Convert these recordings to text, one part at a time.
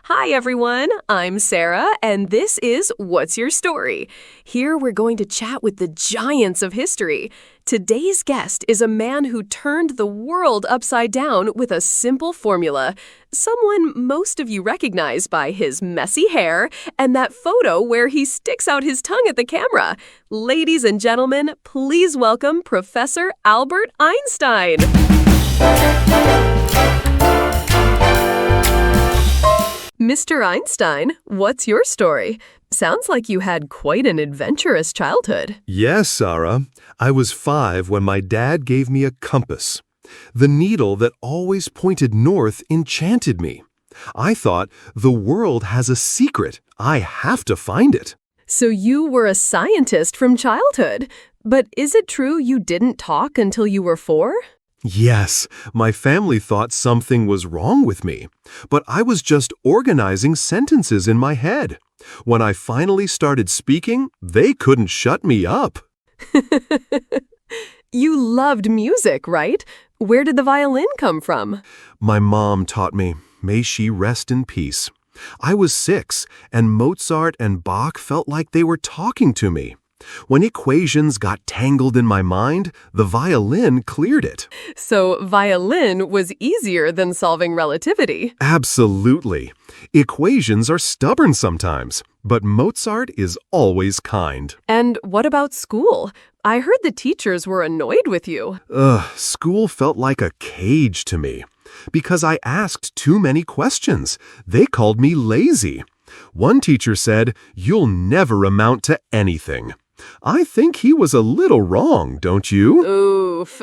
Hi, everyone. I'm Sara, and this is What's Your Story? Here we're going to chat with the giants of history. Today's guest is a man who turned the world upside down with a simple formula. Someone most of you recognize by his messy hair and that photo where he sticks out his tongue at the camera. Ladies and gentlemen, please welcome Professor Albert Einstein. Mr. Einstein, what's your story? Sounds like you had quite an adventurous childhood. Yes, Sara. I was 5 when my dad gave me a compass. The needle that always pointed north enchanted me. I thought, the world has a secret. I have to find it. So you were a scientist from childhood. But is it true you didn't talk until you were 4? Yes, my family thought something was wrong with me, but I was just organizing sentences in my head. When I finally started speaking, they couldn't shut me up. You loved music, right? Where did the violin come from? My mom taught me. May she rest in peace. I was 6, and Mozart and Bach felt like they were talking to me. When equations got tangled in my mind, the violin cleared it. So violin was easier than solving relativity. Absolutely. Equations are stubborn sometimes, but Mozart is always kind. And what about school? I heard the teachers were annoyed with you. School felt like a cage to me. Because I asked too many questions. They called me lazy. One teacher said, "You'll never amount to anything." I think he was a little wrong, don't you? Oof.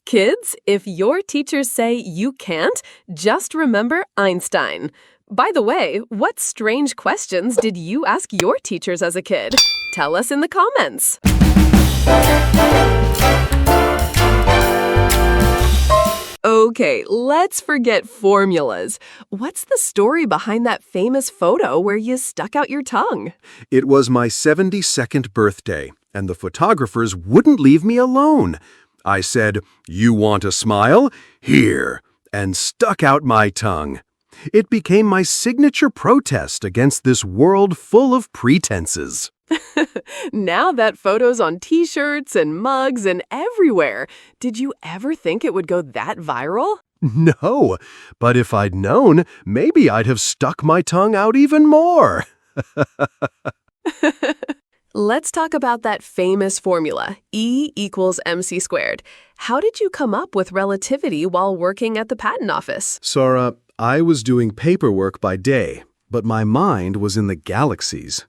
Kids, if your teachers say you can't, just remember Einstein. By the way, what strange questions did you ask your teachers as a kid? Tell us in the comments. Okay, let's forget formulas. What's the story behind that famous photo where you stuck out your tongue? It was my 72nd birthday, and the photographers wouldn't leave me alone. I said, "You want a smile? Here," and stuck out my tongue. It became my signature protest against this world full of pretenses. Now that photo's on t-shirts and mugs and everywhere. Did you ever think it would go that viral? No, but if I'd known, maybe I'd have stuck my tongue out even more. Let's talk about that famous formula, E equals mc squared. How did you come up with relativity while working at the patent office? Sara, I was doing paperwork by day, but my mind was in the galaxies.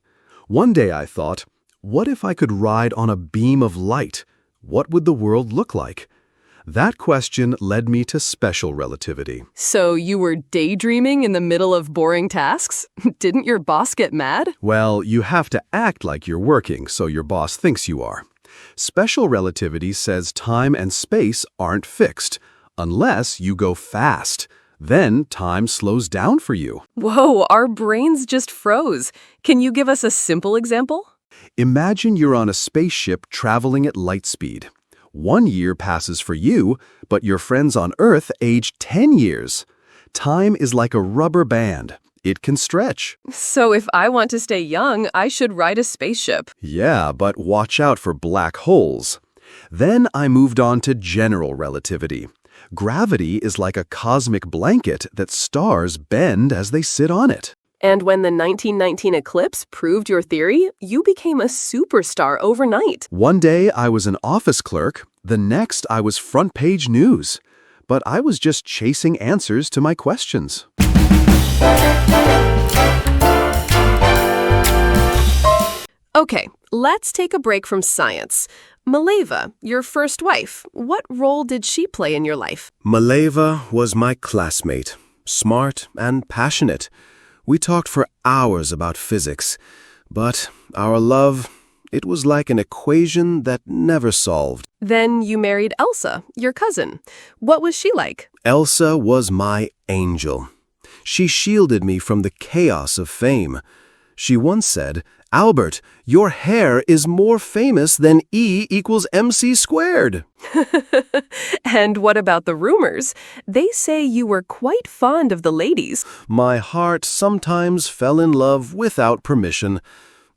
One day I thought, what if I could ride on a beam of light? What would the world look like? That question led me to special relativity. So you were daydreaming in the middle of boring tasks? Didn't your boss get mad? Well, you have to act like you're working so your boss thinks you are. Special relativity says time and space aren't fixed, unless you go fast. Then time slows down for you. Whoa, our brains just froze. Can you give us a simple example? Imagine you're on a spaceship traveling at light speed. 1 year passes for you, but your friends on Earth age 10 years. Time is like a rubber band. It can stretch. So if I want to stay young, I should ride a spaceship. Yeah, but watch out for black holes. Then I moved on to general relativity. Gravity is like a cosmic blanket that stars bend as they sit on it. And when the 1919 eclipse proved your theory, you became a superstar overnight. One day I was an office clerk, the next I was front page news. But I was just chasing answers to my questions. Okay, let's take a break from science. Mileva, your first wife, what role did she play in your life? Mileva was my classmate, smart and passionate. We talked for hours about physics, but our love, it was like an equation that never solved. Then you married Elsa, your cousin. What was she like? Elsa was my angel. She shielded me from the chaos of fame. She once said, Albert, your hair is more famous than E equals MC squared. And what about the rumors? They say you were quite fond of the ladies. My heart sometimes fell in love without permission.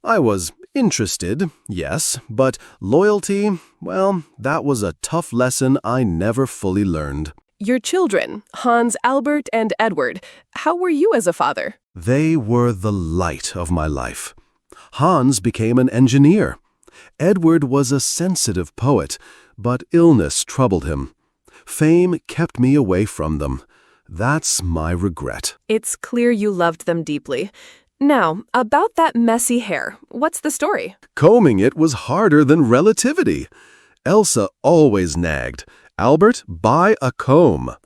I was interested, yes, but loyalty, well, that was a tough lesson I never fully learned. Your children, Hans, Albert, and Edward, how were you as a father? They were the light of my life. Hans became an engineer. Edward was a sensitive poet, but illness troubled him. Fame kept me away from them. That's my regret. It's clear you loved them deeply. Now, about that messy hair, what's the story? Combing it was harder than relativity. Elsa always nagged, "Albert, buy a comb."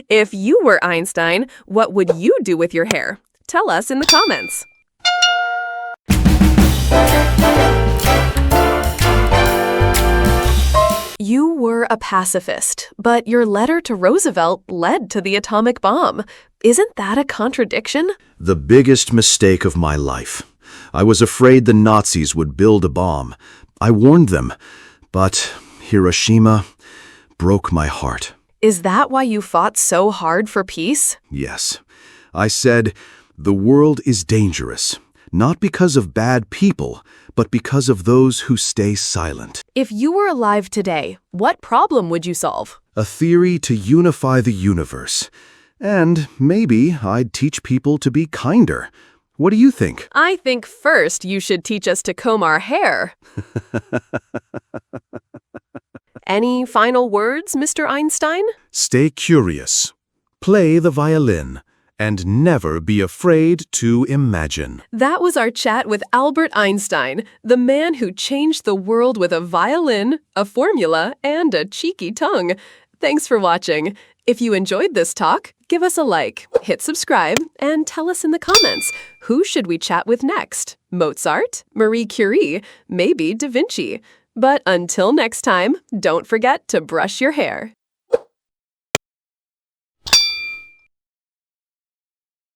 If you were Einstein, what would you do with your hair? Tell us in the comments. You were a pacifist, but your letter to Roosevelt led to the atomic bomb. Isn't that a contradiction? The biggest mistake of my life. I was afraid the Nazis would build a bomb. I warned them, but Hiroshima broke my heart. Is that why you fought so hard for peace? Yes. I said, the world is dangerous, not because of bad people, but because of those who stay silent. If you were alive today, what problem would you solve? A theory to unify the universe. And maybe I'd teach people to be kinder. What do you think? I think first you should teach us to comb our hair. Any final words, Mr. Einstein? Stay curious. Play the violin. And never be afraid to imagine. That was our chat with Albert Einstein, the man who changed the world with a violin, a formula, and a cheeky tongue. Thanks for watching. If you enjoyed this talk, give us a like, hit subscribe, and tell us in the comments, who should we chat with next? Mozart? Marie Curie? Maybe Da Vinci? But until next time, don't forget to brush your hair.